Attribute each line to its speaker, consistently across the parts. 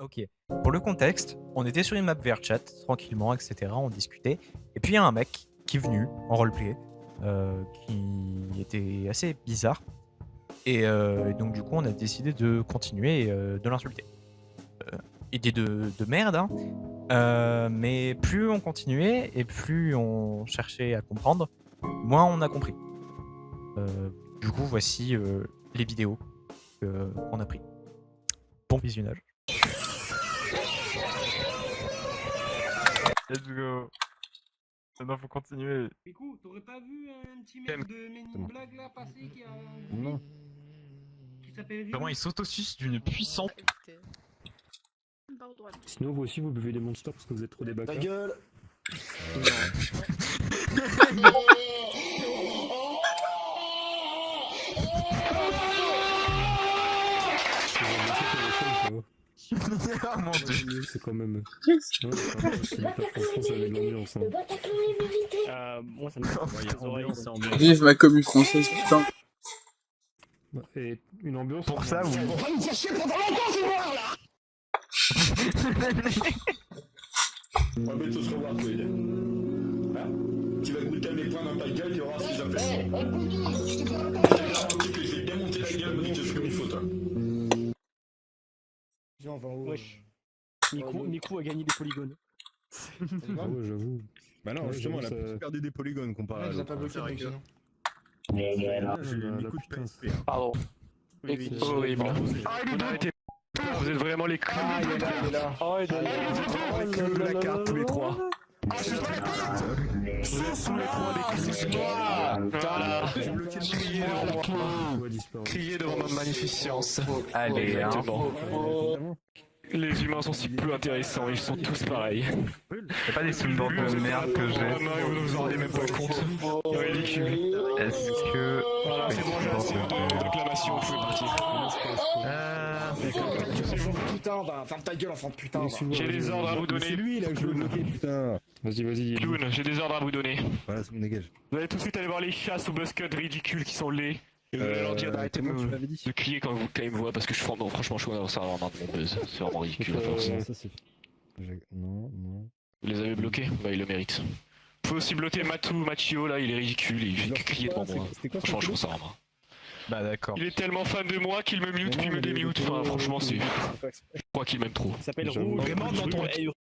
Speaker 1: Ok. Pour le contexte, on était sur une map VRChat, tranquillement, etc. On discutait. Et puis il y a un mec qui est venu en roleplay, qui était assez bizarre. Et donc du coup, on a décidé de continuer et de l'insulter. Idée de merde, hein. Mais plus on continuait et plus on cherchait à comprendre, moins on a compris. Du coup, voici les vidéos qu'on a pris. Bon visionnage. Let's go. Maintenant faut continuer.
Speaker 2: Écoute, t'aurais pas vu un petit mec de Men in Black là passer qui a un
Speaker 3: Non.
Speaker 2: qui s'appelle
Speaker 1: Comment il s'autosuce d'une puissance.
Speaker 3: Sinon, vous aussi, vous buvez des monsters parce que vous êtes trop des bâcards.
Speaker 4: Ta gueule.
Speaker 1: Ah mon dieu.
Speaker 3: C'est quand même... C'est hyper franchement, ça met de l'ambiance.
Speaker 5: Moi ça me
Speaker 6: Vive ma commune française, putain.
Speaker 3: Et une ambiance...
Speaker 1: Pour ça, oui.
Speaker 4: On va nous faire chier pendant longtemps, ce noir là. On va bientôt se revoir, toi, hein? Tu vas goûter mes points dans ta gueule, tu auras si ça fait. Je te garantis que je vais bien monter la gueule, Britos, comme il faut, toi.
Speaker 2: Viens, on va en haut.
Speaker 5: Wesh. Nico a gagné des polygones.
Speaker 3: Ah ouais, j'avoue.
Speaker 7: Bah non,
Speaker 3: Ouais,
Speaker 7: justement, elle a
Speaker 3: j'avoue,
Speaker 7: plus perdu des polygones comparé à
Speaker 2: Ouais, il a
Speaker 7: l'autre.
Speaker 2: pas bloqué donc sinon.
Speaker 7: J'ai
Speaker 3: la
Speaker 7: mis coup de
Speaker 3: putain.
Speaker 7: PSP. Hein.
Speaker 5: Pardon. Horrible. Vous arrêtez. Vous êtes vraiment les clous.
Speaker 2: Ah, il est là, il est là.
Speaker 5: Oh, il est là.
Speaker 7: Que la carte, tous les trois.
Speaker 5: Ce sont les trois des clous. Voilà. Criez devant moi.
Speaker 3: Ouais, disparaît.
Speaker 5: Criez devant ma magnificence.
Speaker 1: Allez, hein.
Speaker 5: Exactement. Les humains sont si peu intéressants, ils sont tous pareils.
Speaker 1: C'est pas des symboles de merde que j'ai.
Speaker 5: Non, vous vous en rendez même pas compte. Ridicule.
Speaker 1: Est-ce que.
Speaker 5: Voilà, c'est bon, j'ai assez d'acclamation, vous pouvez partir.
Speaker 2: Putain, va, ferme ta gueule, enfant de putain. va.
Speaker 5: J'ai des ordres à vous
Speaker 7: C'est
Speaker 5: donner.
Speaker 7: lui là que je veux bloquer, putain.
Speaker 3: Vas-y.
Speaker 5: Clown, j'ai des ordres à vous donner.
Speaker 7: Voilà, ça me dégage.
Speaker 5: Vous allez tout de suite aller voir les chasses ou buzzcuts ridicules qui sont laids. Et vous allez leur dire d'arrêter
Speaker 7: comment tu m'avais dit
Speaker 5: de crier quand ils me voient parce que non, franchement, je suis en train d'avoir de mon buzz. C'est vraiment ridicule à force.
Speaker 7: Ça c'est... Non.
Speaker 5: Vous les avez bloqués? Bah, ils le méritent. Vous pouvez aussi bloquer Machio là, il est ridicule, il fait que crier devant moi. Franchement, je trouve ça vraiment.
Speaker 1: Bah d'accord.
Speaker 5: Il est tellement fan de moi qu'il me mute puis me démute. Enfin, franchement, c'est. Je crois qu'il m'aime trop.
Speaker 2: Ça s'appelle
Speaker 3: J'avoue.
Speaker 2: Vraiment dans ton.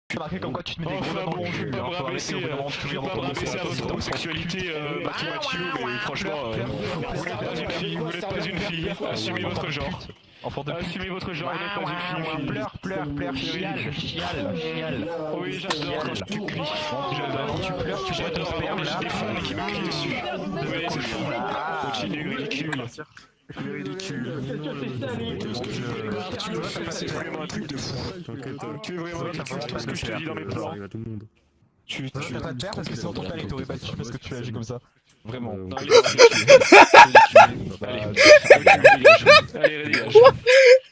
Speaker 1: Tu marqué comme quoi tu te mets des gros
Speaker 5: Enfin
Speaker 1: dans
Speaker 5: bon,
Speaker 1: le
Speaker 5: je vais
Speaker 1: cul,
Speaker 5: pas
Speaker 1: hein.
Speaker 5: me
Speaker 1: Faut
Speaker 5: rabaisser,
Speaker 1: arrêter vraiment
Speaker 5: je vais pas me rabaisser à votre homosexualité, Mathieu, mais franchement, vous n'êtes pas une fille, vous n'êtes pas une fille, assumez votre genre.
Speaker 1: Enfant de pute.
Speaker 5: Assumez votre genre, vous n'êtes pas une fille.
Speaker 1: Pleure, chiale.
Speaker 5: Oui, j'adore quand tu cries. J'adore.
Speaker 1: Quand tu pleures, tu bois ton sperme
Speaker 5: J'ai
Speaker 1: là.
Speaker 5: des fans qui me crient dessus. Oui, c'est fou. Continue, ridicule. Ridicule. C'est vraiment un truc de fou. Tu es vraiment ridicule, tout ce que je te dis dans mes plans.
Speaker 3: À tout le monde.
Speaker 1: T'as pas de père parce que sinon ton père il t'aurait battu parce que tu agis comme ça. Vraiment.
Speaker 5: Non, il est ridicule. Allez, dégage.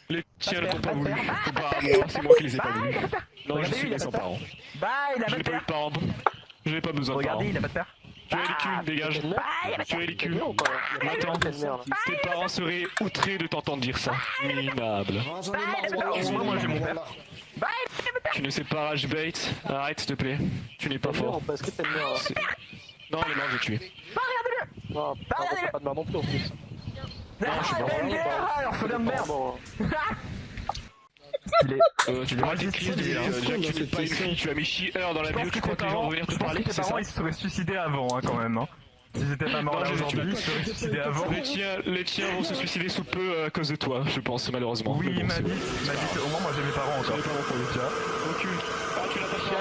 Speaker 5: Les tiens ne t'ont pas voulu. Comparé à moi, c'est moi qui les ai pas voulus. Non, je suis né sans parents.
Speaker 1: Bah, il a
Speaker 5: Je
Speaker 1: pas
Speaker 5: n'ai
Speaker 1: de
Speaker 5: pas eu
Speaker 1: père.
Speaker 5: de parents. Je n'ai pas besoin de parents.
Speaker 1: Regardez, il a pas de père.
Speaker 5: Tu es ridicule, dégage. Tu es ridicule. Attends, tes parents seraient outrés de t'entendre dire ça. Minable.
Speaker 2: J'en ai marre,
Speaker 1: Moi j'ai mon père.
Speaker 5: Tu ne sais pas rage bait. Arrête, s'il te plaît. Tu n'es pas fort.
Speaker 8: Parce que t'aimes bien.
Speaker 5: C'est- Non, il est mort, j'ai tué.
Speaker 8: Non, t'as pas de mère non plus en plus.
Speaker 1: Orphelin de merde.
Speaker 5: Tu dois arrêter de crier, déjà que tu n'es pas une fille. Tu as mis chieur dans la vidéo, tu crois que les gens vont venir te parler,
Speaker 1: Tes
Speaker 5: c'est ça?
Speaker 1: parents ils se seraient suicidés avant hein, quand même. Hein. S'ils étaient pas morts
Speaker 5: Non,
Speaker 1: là
Speaker 5: je les ai
Speaker 1: aujourd'hui,
Speaker 5: tués.
Speaker 1: ils se seraient suicidés avant.
Speaker 5: Les tiens vont se suicider sous peu à cause de toi, je pense, malheureusement.
Speaker 1: Oui,
Speaker 5: Mais bon,
Speaker 1: il m'a
Speaker 5: c'est
Speaker 1: dit,
Speaker 5: bon.
Speaker 1: au moins moi j'ai mes parents encore. Tu vois.
Speaker 5: Recule. Ah, tu l'as pas fait.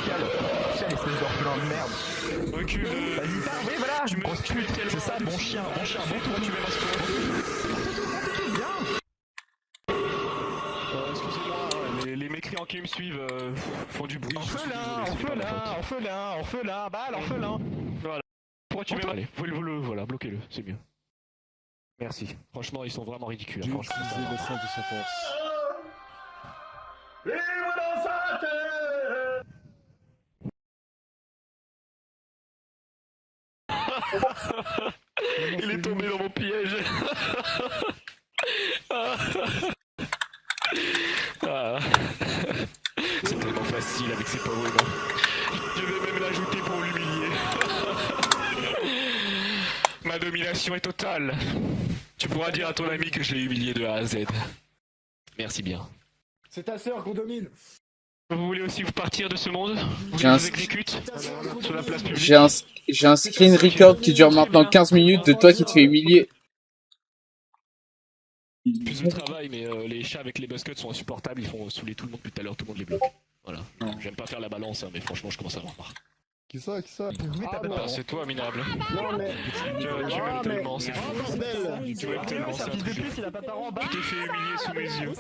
Speaker 1: Chiale, espèce d'orphelin de merde.
Speaker 5: Recule.
Speaker 1: Vas-y, pars, oui voilà,
Speaker 5: Tu me
Speaker 1: grosse pute, c'est ça, bon chien,
Speaker 5: Bon, tu m'aimes à ce point. Excusez-moi, les mécréants qui me suivent font du bruit.
Speaker 1: Orphelin, balle, orphelin.
Speaker 5: Pourquoi tu m'aimes? Allez, voilà, bloquez-le, c'est mieux. Merci. Franchement, ils sont vraiment ridicules.
Speaker 7: J'ai
Speaker 5: Franchement,
Speaker 7: utilisé le sein de sa force.
Speaker 5: il est tombé dans mon piège. Ah. facile avec ses pauvres humains. Je vais même l'ajouter pour l'humilier. Ma domination est totale. Tu pourras dire à ton ami que je l'ai humilié de A à Z. Merci bien.
Speaker 8: C'est ta sœur qu'on domine.
Speaker 5: Vous voulez aussi vous partir de ce monde? Vous
Speaker 6: J'ai un-
Speaker 5: vous exécute sur la place publique?
Speaker 6: J'ai un screen record qui dure maintenant 15 minutes de toi qui te fais humilier.
Speaker 5: Plus de travail, mais les chats avec les buzzcuts sont insupportables, ils font saouler tout le monde depuis tout à l'heure, tout le monde les bloque. Voilà. J'aime pas faire la balance, hein, mais franchement, je commence à avoir marre.
Speaker 7: Qui ça?
Speaker 5: Ah, c'est toi, minable.
Speaker 8: Non mais...
Speaker 5: Tu m'aimes tellement, c'est fou.
Speaker 8: bordel.
Speaker 5: Tu m'aimes tellement, c'est un truc de fou. Je t'ai fait humilier sous mes yeux.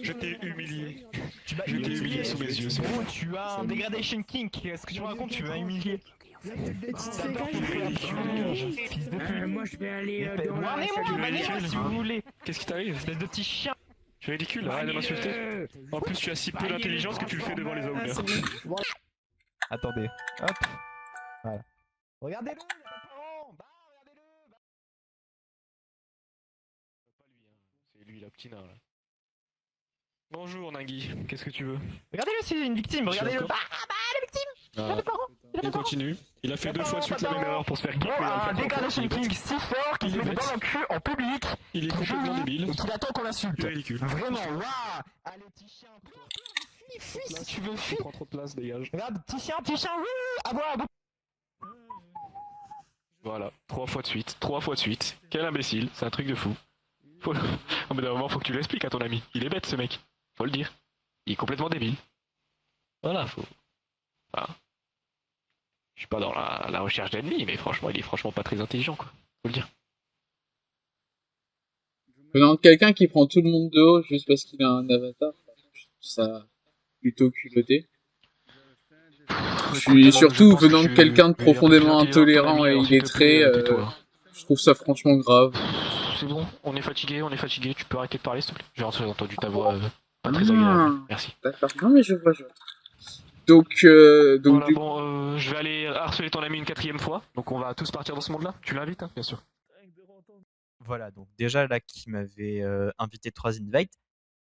Speaker 5: Je t'ai humilié. Je t'ai humilié sous mes yeux, c'est fou.
Speaker 1: Tu as un degradation kink. Qu'est-ce que tu me racontes? Tu vas humilier.
Speaker 2: Moi je vais aller dans la
Speaker 1: Banez-moi si vous voulez.
Speaker 5: Qu'est-ce qui t'arrive?
Speaker 1: Espèce de petit chien.
Speaker 5: Tu es ridicule, arrête de m'insulter. En plus, tu as si peu d'intelligence que tu le fais devant les owners.
Speaker 1: Attendez. Hop. Voilà. Regardez-le, il a pas de parents. Bah, regardez-le. Bah.
Speaker 5: Pas lui, hein. C'est lui, la petit nain, là. Bonjour, Nagui. Qu'est-ce que tu veux?
Speaker 1: Regardez-le, c'est une victime. Regardez-le. Bah,
Speaker 5: Ah, il continue. Il a fait 2 fois de suite la même erreur pour se faire kiffer.
Speaker 1: un degradation king si fort qu'il se met dans le cul en public.
Speaker 5: Il est complètement débile.
Speaker 1: Et qu'il attend qu'on l'insulte.
Speaker 5: Il est ridicule.
Speaker 1: Vraiment, waouh. Allez, petit chien. Fuis, si tu veux, fuis.
Speaker 5: Prends trop de place, dégage.
Speaker 1: Regarde, petit chien, oui. À boire.
Speaker 5: Voilà, 3 fois de suite, 3 fois de suite. Quel imbécile, c'est un truc de fou. Au bout d'un moment, faut que tu l'expliques à ton ami. Il est bête, ce mec. Faut le dire. Il est complètement débile. Voilà, faut... Voilà. Je suis pas dans la recherche d'ennemis, mais franchement, il est franchement pas très intelligent, quoi. Faut le dire.
Speaker 6: Venant de quelqu'un qui prend tout le monde de haut juste parce qu'il a un avatar, je trouve ça plutôt culotté. Je suis surtout venant de quelqu'un de profondément intolérant et illettré, je trouve ça franchement grave.
Speaker 5: C'est bon, on est fatigué, tu peux arrêter de parler, s'il te plaît. J'ai entendu ta voix pas très agréable. Merci.
Speaker 6: D'accord, non mais je vois. Donc
Speaker 5: Voilà,
Speaker 6: du
Speaker 5: bon, je vais aller harceler ton ami une 4e fois, donc on va tous partir dans ce monde-là. Tu l'invites, hein, bien sûr.
Speaker 1: Voilà, donc déjà là qui m'avait invité 3 invites.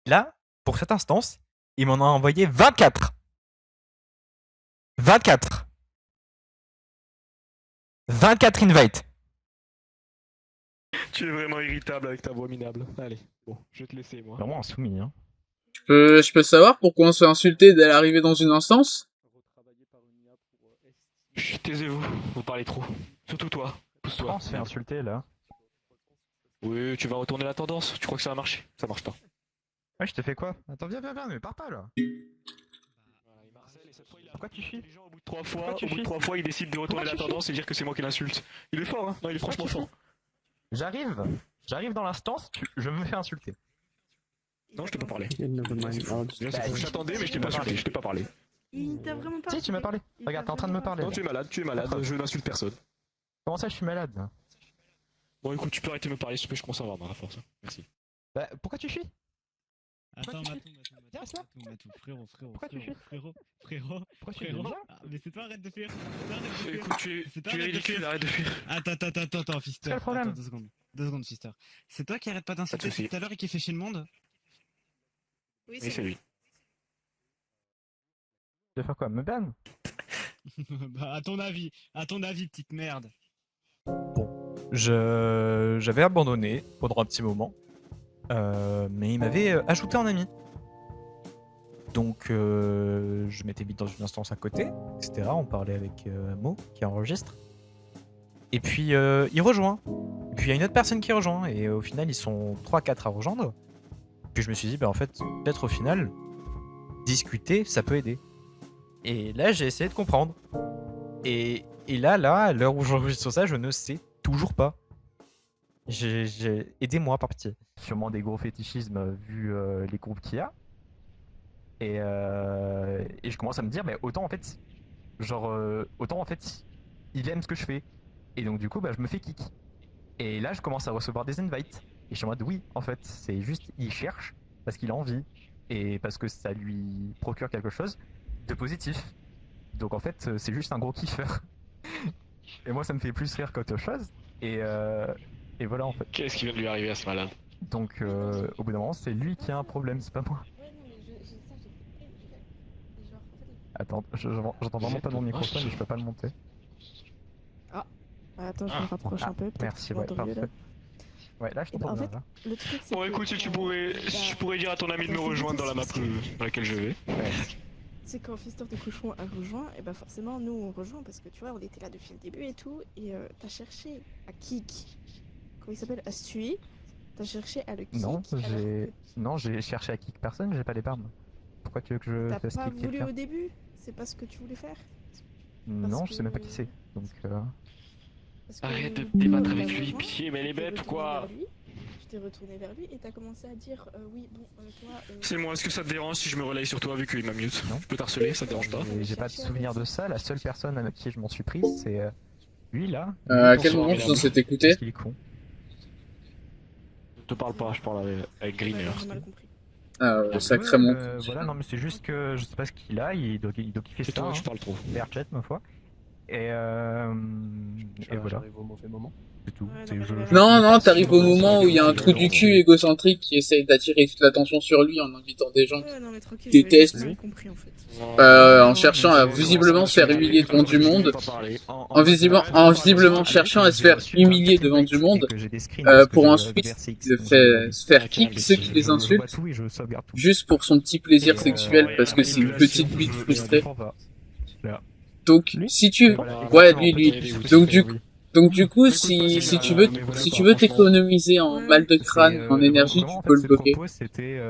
Speaker 1: Là, pour cette instance, il m'en a envoyé 24. 24 invites.
Speaker 5: Tu es vraiment irritable avec ta voix minable. Allez, bon, je vais te laisser, moi.
Speaker 1: Vraiment insoumis, hein.
Speaker 6: je peux savoir pourquoi on se fait insulter dès l'arrivée dans une instance?
Speaker 5: Chut, taisez-vous, vous parlez trop. Surtout toi, pousse-toi.
Speaker 1: On se fait insulter là.
Speaker 5: Oui, tu vas retourner la tendance, tu crois que ça va marcher? Ça marche pas.
Speaker 1: Ouais, je te fais quoi? Attends, viens, mais pars pas là. Pourquoi tu fuis?
Speaker 5: Au bout de 3 fois, il décide de retourner la tendance et dire que c'est moi qui l'insulte. Il est fort, hein? Non, il est franchement fort.
Speaker 1: J'arrive dans l'instance, je me fais insulter.
Speaker 5: Non, je t'ai pas parlé.
Speaker 6: Bah,
Speaker 5: J'attendais, mais je t'ai pas insulté, je t'ai pas parlé.
Speaker 9: Il t'a vraiment pas.
Speaker 1: Si, tu m'as parlé. Regarde, t'es en train de me parler.
Speaker 5: Non, tu es malade, je n'insulte personne.
Speaker 1: Comment ça, je suis malade là?
Speaker 5: Bon, écoute, tu peux arrêter de me parler, s'il te plaît, je commence à avoir marre à force. Merci.
Speaker 1: Bah, pourquoi tu fuis?
Speaker 10: Attends, Matou, frérot.
Speaker 1: Pourquoi tu fuis? Pourquoi tu fuis?
Speaker 10: Ah, mais c'est toi, arrête de fuir.
Speaker 5: Écoute, tu es ridicule, arrête de fuir.
Speaker 10: Attends, Fister.
Speaker 1: C'est le problème.
Speaker 10: Attends, 2 secondes, Fister. C'est toi qui arrête pas d'insulter depuis tout à l'heure et qui fait chier le monde?
Speaker 9: Oui,
Speaker 5: Oui, c'est lui.
Speaker 1: Tu veux faire quoi? Me ban?
Speaker 10: Bah, à ton avis, petite merde.
Speaker 1: J'avais abandonné pendant un petit moment, mais il m'avait ajouté en ami. Donc je m'étais mis dans une instance à côté, etc. On parlait avec Mo qui enregistre. Et puis il rejoint. Et puis il y a une autre personne qui rejoint. Et au final ils sont 3-4 à rejoindre. Puis je me suis dit, bah en fait, peut-être au final, discuter, ça peut aider. Et là j'ai essayé de comprendre. Et là, à l'heure où j'enregistre ça, je ne sais toujours pas. Aidez-moi par pitié. Sûrement des gros fétichismes vu les groupes qu'il y a. Et je commence à me dire, mais autant en fait, il aime ce que je fais. Et donc du coup, bah, je me fais kick. Et là, je commence à recevoir des invites. Et je suis en mode, oui, en fait, c'est juste, il cherche parce qu'il a envie. Et parce que ça lui procure quelque chose de positif. Donc en fait, c'est juste un gros kiffeur. Et moi, ça me fait plus rire qu'autre chose. Et voilà, en fait.
Speaker 5: Qu'est-ce qui vient de lui arriver à ce malade?
Speaker 1: Donc au bout d'un moment, c'est lui qui a un problème, c'est pas moi.
Speaker 9: Ouais, non, mais ça, j'ai compris. Genre, en fait,
Speaker 1: Attends, j'entends vraiment pas mon microphone et je peux pas le monter.
Speaker 9: Attends, je me rapproche un peu. Peut-être
Speaker 1: Merci,
Speaker 9: que tu
Speaker 1: ouais,
Speaker 9: m'entends mieux, là.
Speaker 1: parfait. Ouais, là je
Speaker 9: Eh ben,
Speaker 1: t'entends
Speaker 9: en
Speaker 1: bien,
Speaker 9: fait,
Speaker 1: là.
Speaker 9: le truc, c'est
Speaker 5: Bon,
Speaker 9: que,
Speaker 5: écoute, si tu pourrais dire à ton ami de me rejoindre dans la map dans laquelle je vais.
Speaker 9: c'est quand Fister de Cochon a rejoint, et bah forcément, nous, on rejoint parce que tu vois, on était là depuis le début et tout, et t'as cherché à kick. Comment il s'appelle? À Stui. T'as cherché à le kick.
Speaker 1: Non,
Speaker 9: alors
Speaker 1: Non, j'ai cherché à kick personne, j'ai pas les barmes. Pourquoi tu veux que
Speaker 9: que
Speaker 1: je
Speaker 9: t'as
Speaker 1: fasse
Speaker 9: pas
Speaker 1: kick
Speaker 9: voulu
Speaker 1: quelqu'un?
Speaker 9: au début. C'est pas ce que tu voulais faire.
Speaker 1: Non, je sais même pas qui c'est. Donc,
Speaker 9: Parce que
Speaker 5: Arrête de
Speaker 9: quand
Speaker 5: débattre
Speaker 9: il
Speaker 5: avec
Speaker 9: t'a
Speaker 5: lui,
Speaker 9: rejoint,
Speaker 5: pitié, mais elle est
Speaker 9: tu t'es
Speaker 5: bête ou
Speaker 9: retourné
Speaker 5: quoi?
Speaker 9: vers lui, Tu t'es retourné vers lui et t'as commencé à dire oui, bon, toi.
Speaker 5: C'est moi, est-ce que ça te dérange si je me relaye sur toi vu qu'il m'a mute?
Speaker 1: Non.
Speaker 5: Je peux t'harceler, ça te dérange pas?
Speaker 1: j'ai pas de souvenir de ça. La seule personne à qui je m'en suis pris, c'est lui là.
Speaker 6: À
Speaker 1: Lui,
Speaker 6: quel
Speaker 1: pour
Speaker 6: moment
Speaker 1: se
Speaker 6: tu
Speaker 1: rendre
Speaker 6: t'en s'est
Speaker 1: compte
Speaker 6: écouté?
Speaker 1: parce qu'il est con.
Speaker 5: Je te parle pas, je parle avec Greener.
Speaker 9: J'ai mal compris.
Speaker 6: Ah ouais, sacrément.
Speaker 1: Voilà, non mais c'est juste que je sais pas ce qu'il a, il doit kiffer
Speaker 5: C'est
Speaker 1: ça.
Speaker 5: toi,
Speaker 1: Hein.
Speaker 5: je parle trop.
Speaker 1: Verchet, ma foi. Et voilà.
Speaker 7: J'arrive au mauvais moment.
Speaker 1: C'est tout.
Speaker 9: Ouais,
Speaker 1: C'est-
Speaker 9: non,
Speaker 1: je-
Speaker 9: mais
Speaker 1: je-
Speaker 6: Non, non,
Speaker 1: je-
Speaker 6: t'arrives au
Speaker 1: je-
Speaker 6: moment où il y a un
Speaker 1: je-
Speaker 6: trou du cul égocentrique qui essaye d'attirer toute l'attention sur lui en invitant des gens
Speaker 9: Ouais, non, mais tranquille,
Speaker 6: déteste.
Speaker 9: j'avais juste mal compris en fait.
Speaker 6: En cherchant à visiblement se faire humilier devant du monde, en visiblement cherchant à se faire humilier devant du monde, pour ensuite se faire kick ceux qui les insultent, juste pour son petit plaisir sexuel parce que c'est une petite bite frustrée. Donc, si tu, ouais, lui, donc du coup, si tu veux t'économiser en mal de crâne, en énergie, tu peux le bloquer.
Speaker 1: C'était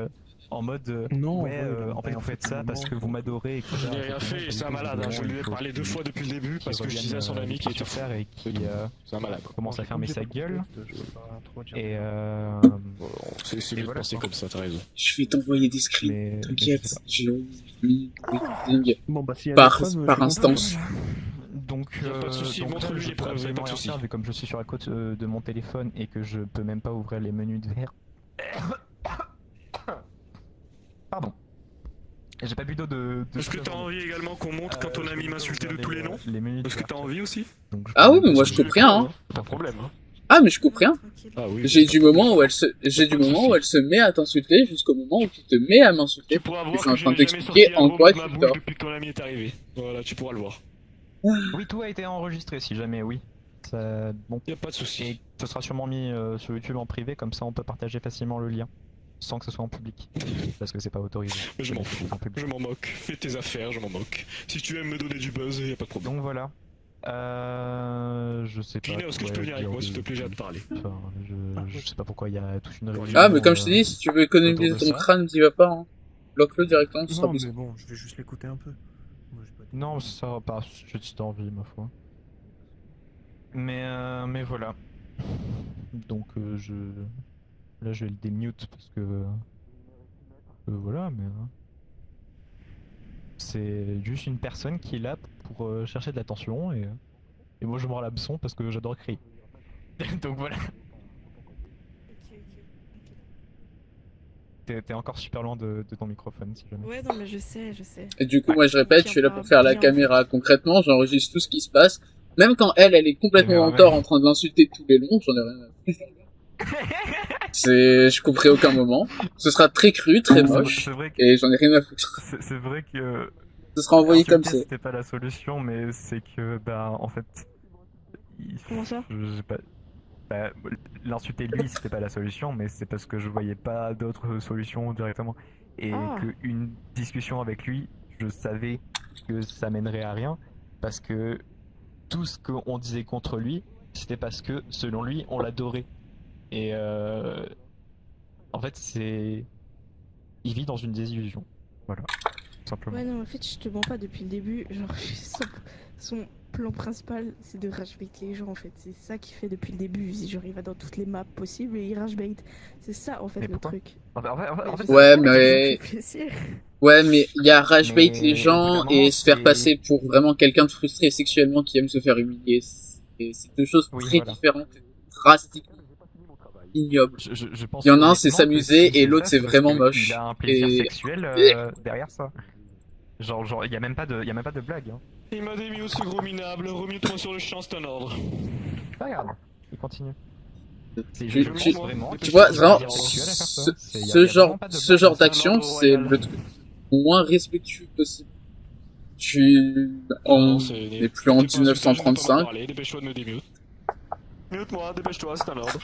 Speaker 1: en mode
Speaker 7: Non,
Speaker 1: ouais, en fait
Speaker 7: en
Speaker 1: vous faites
Speaker 7: fait,
Speaker 1: ça
Speaker 7: non,
Speaker 1: parce que vous m'adorez et que
Speaker 5: Je n'ai rien fait, c'est un malade, hein. Je lui ai parlé 2 fois depuis le début parce que je disais à son ami qu'il était fou.
Speaker 1: faire et qui
Speaker 5: C'est un malade.
Speaker 1: commence à fermer sa gueule et
Speaker 5: C'est mieux de penser comme ça, t'as raison.
Speaker 6: Je vais t'envoyer des screens,
Speaker 1: mais
Speaker 6: t'inquiète, j'ai mis des
Speaker 7: Bon, bah, si
Speaker 6: par instance.
Speaker 1: donc
Speaker 5: Y a pas de souci,
Speaker 1: donc
Speaker 5: montre-lui
Speaker 1: je
Speaker 5: les
Speaker 1: peux
Speaker 5: preuves, y a
Speaker 1: absolument
Speaker 5: pas de
Speaker 1: rien
Speaker 5: souci.
Speaker 1: faire, vu comme je suis sur la côte de mon téléphone et que je peux même pas ouvrir les menus de verre. Pardon. J'ai pas bu d'eau de
Speaker 5: Est-ce que t'as envie également qu'on montre quand ton ami m'insultait de tous les noms?
Speaker 1: Les menus de
Speaker 5: Est-ce que t'as
Speaker 1: verre.
Speaker 5: envie aussi?
Speaker 1: Donc, je
Speaker 6: Ah
Speaker 1: peux
Speaker 6: oui,
Speaker 1: même
Speaker 6: mais moi
Speaker 1: pas
Speaker 6: je
Speaker 1: changer.
Speaker 6: coupe rien, hein.
Speaker 5: Pas de problème, hein.
Speaker 6: Ah, mais je coupe rien.
Speaker 9: Tranquille.
Speaker 5: Ah oui.
Speaker 6: J'ai du moment où elle se met à t'insulter jusqu'au moment où tu te mets à m'insulter.
Speaker 5: Tu pourras
Speaker 6: Je
Speaker 5: voir
Speaker 6: suis en
Speaker 5: que
Speaker 6: train
Speaker 5: j'ai jamais
Speaker 6: d'expliquer
Speaker 5: sorti un
Speaker 6: en
Speaker 5: mot
Speaker 6: quoi
Speaker 5: de ma
Speaker 6: tu
Speaker 5: bouche
Speaker 6: dors.
Speaker 5: depuis que ton ami est arrivé. Voilà, tu pourras le voir.
Speaker 1: Oui, tout a été enregistré si jamais, oui. Ça... Bon.
Speaker 5: Y a pas de souci.
Speaker 1: Et ce sera sûrement mis sur YouTube en privé, comme ça on peut partager facilement le lien. Sans que ce soit en public. Parce que c'est pas autorisé.
Speaker 5: Je m'en fous.
Speaker 1: En public.
Speaker 5: Je m'en moque. Fais tes affaires, je m'en moque. Si tu aimes me donner du buzz, y a pas de problème.
Speaker 1: Donc voilà. Je sais pas.
Speaker 5: Gina, est-ce que je peux
Speaker 1: quoi
Speaker 5: venir avec
Speaker 1: dire
Speaker 5: moi, s'il te
Speaker 1: de-
Speaker 5: plaît, j'ai hâte de parler.
Speaker 1: Enfin, je sais pas pourquoi il y a toute une réunion.
Speaker 6: Ah, mais comme je t'ai dit, si tu veux économiser
Speaker 1: autour de
Speaker 6: ton
Speaker 1: ça.
Speaker 6: crâne, t'y vas pas, hein. Bloque-le directement, ce sera
Speaker 7: Non,
Speaker 6: plus
Speaker 7: mais bon, je vais juste l'écouter un peu. Moi, j'ai pas dit-
Speaker 1: Non, ça va pas. J'ai juste envie, ma foi. Mais voilà. Donc là je vais le démute parce que voilà, mais c'est juste une personne qui est là pour chercher de l'attention et moi je me rends l'hameçon parce que j'adore crier. Donc voilà.
Speaker 9: Ok.
Speaker 1: T'es encore super loin de ton microphone si jamais.
Speaker 9: Ouais, non, mais je sais.
Speaker 6: Et du coup, moi je répète, je suis là pour faire la caméra concrètement, j'enregistre tout ce qui se passe. Même quand elle est complètement en tort en train de l'insulter tous les longs, j'en ai rien à foutre. Je couperai aucun moment. Ce sera très cru, très moche,
Speaker 1: C'est vrai que
Speaker 6: et j'en ai rien à foutre.
Speaker 1: c'est vrai que
Speaker 6: Ce sera envoyé comme
Speaker 1: insulter,
Speaker 6: ça.
Speaker 1: c'était pas la solution, mais c'est que bah en fait
Speaker 9: Comment ça
Speaker 1: j'ai pas bah, l'insulter lui c'était pas la solution, mais c'est parce que je voyais pas d'autres solutions directement et
Speaker 9: Ah.
Speaker 1: qu'une discussion avec lui je savais que ça mènerait à rien parce que tout ce qu'on disait contre lui c'était parce que selon lui on l'adorait et en fait c'est il vit dans une désillusion, voilà, tout simplement.
Speaker 9: Ouais, non, en fait, je te mens pas depuis le début. Genre, son plan principal, c'est de ragebait les gens, en fait. C'est ça qu'il fait depuis le début. Genre, il va dans toutes les maps possibles et il ragebait. C'est ça, en fait,
Speaker 1: Mais
Speaker 9: le
Speaker 1: pourquoi
Speaker 9: truc.
Speaker 1: En fait,
Speaker 6: Ouais,
Speaker 9: Ça
Speaker 6: mais
Speaker 9: fait plaisir.
Speaker 6: ouais, mais il y a ragebait
Speaker 1: Mais
Speaker 6: les gens
Speaker 1: au bout d'un
Speaker 6: et
Speaker 1: moment,
Speaker 6: se faire
Speaker 1: c'est-
Speaker 6: passer pour vraiment quelqu'un de frustré sexuellement qui aime se faire humilier. C'est deux choses
Speaker 1: Oui,
Speaker 6: très
Speaker 1: voilà.
Speaker 6: différentes, drastiques, ignobles.
Speaker 1: Je pense
Speaker 6: Il y en a un, c'est
Speaker 1: honnêtement que
Speaker 6: s'amuser,
Speaker 1: s'il
Speaker 6: et
Speaker 1: fait
Speaker 6: l'autre,
Speaker 1: ça,
Speaker 6: c'est
Speaker 1: parce
Speaker 6: vraiment
Speaker 1: que
Speaker 6: moche.
Speaker 1: Il a un plaisir
Speaker 6: Et-
Speaker 1: sexuel derrière ça. Genre, il y a même pas de blague. Hein.
Speaker 5: Il m'a démis ce gros minable. Remue-toi sur le champ, c'est un ordre.
Speaker 1: Pas grave, il continue. C'est
Speaker 6: Tu-
Speaker 1: je
Speaker 6: tu-
Speaker 1: pense vraiment.
Speaker 6: Tu vois,
Speaker 1: qu'il y a
Speaker 6: vraiment,
Speaker 1: un plaisir sexuel à faire ça.
Speaker 6: ce genre,
Speaker 1: vraiment pas de
Speaker 6: ce
Speaker 1: blague.
Speaker 6: genre
Speaker 5: c'est un
Speaker 6: d'action,
Speaker 5: ordre
Speaker 6: c'est
Speaker 5: royal.
Speaker 6: le truc le moins respectueux possible. On n'est plus en 1935.
Speaker 5: Dépêche-toi de me démute. Mute-moi, dépêche-toi, c'est un ordre.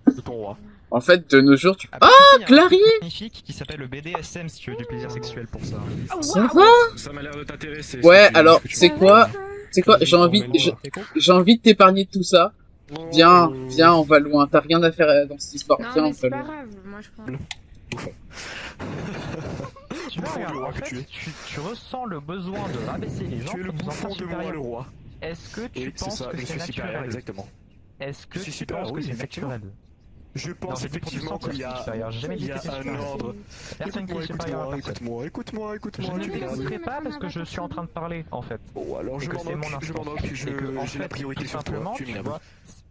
Speaker 5: C'est ton roi.
Speaker 6: En fait, de nos jours, tu...
Speaker 1: Après,
Speaker 6: Ah,
Speaker 1: il y a un truc
Speaker 6: Clary
Speaker 1: magnifique qui s'appelle le BDSM si tu veux du plaisir sexuel pour ça.
Speaker 6: Ça va?
Speaker 4: Ça m'a l'air de t'intéresser.
Speaker 6: Ouais, alors, c'est quoi? J'ai envie de t'épargner de tout ça. Viens, on va loin. T'as rien à faire dans cette histoire.
Speaker 11: Non,
Speaker 6: Viens,
Speaker 11: mais
Speaker 6: on
Speaker 11: c'est
Speaker 6: va
Speaker 11: pas
Speaker 6: loin.
Speaker 11: grave, moi je prends.
Speaker 1: Tu vois, regarde, en fait, tu ressens le besoin de rabaisser les gens
Speaker 5: Tu es le
Speaker 1: pour te sentir
Speaker 5: bouffon de moi,
Speaker 1: supérieur.
Speaker 5: le roi.
Speaker 1: Est-ce que tu
Speaker 5: Oui, c'est
Speaker 1: penses
Speaker 5: ça,
Speaker 1: que
Speaker 5: je
Speaker 1: c'est
Speaker 5: suis supérieur,
Speaker 1: naturel?
Speaker 5: exactement.
Speaker 1: Est-ce que
Speaker 5: Je suis
Speaker 1: tu
Speaker 5: supérieur,
Speaker 1: penses que
Speaker 5: oui,
Speaker 1: c'est
Speaker 5: effectivement.
Speaker 1: naturel?
Speaker 5: Je pense
Speaker 1: Non, c'est
Speaker 5: effectivement
Speaker 1: pour te
Speaker 5: qu'il y
Speaker 1: sentir
Speaker 5: a,
Speaker 1: supérieur. J'ai jamais dit
Speaker 5: il y
Speaker 1: que
Speaker 5: a
Speaker 1: t'étais
Speaker 5: un
Speaker 1: supérieur.
Speaker 5: ordre.
Speaker 1: Personne qui est supérieur à personne.
Speaker 5: Écoute-moi,
Speaker 1: Je ne
Speaker 5: tu verras.
Speaker 1: t'écouterai pas parce que je suis en train de parler en fait.
Speaker 5: Bon, alors
Speaker 1: Et
Speaker 5: je
Speaker 1: que
Speaker 5: m'en
Speaker 1: c'est mon
Speaker 5: moque,
Speaker 1: instance.
Speaker 5: en
Speaker 1: Et
Speaker 5: j'ai
Speaker 1: fait,
Speaker 5: la priorité
Speaker 1: tout
Speaker 5: sur toi,
Speaker 1: simplement,
Speaker 5: tu es
Speaker 1: tu
Speaker 5: minable.
Speaker 1: vois,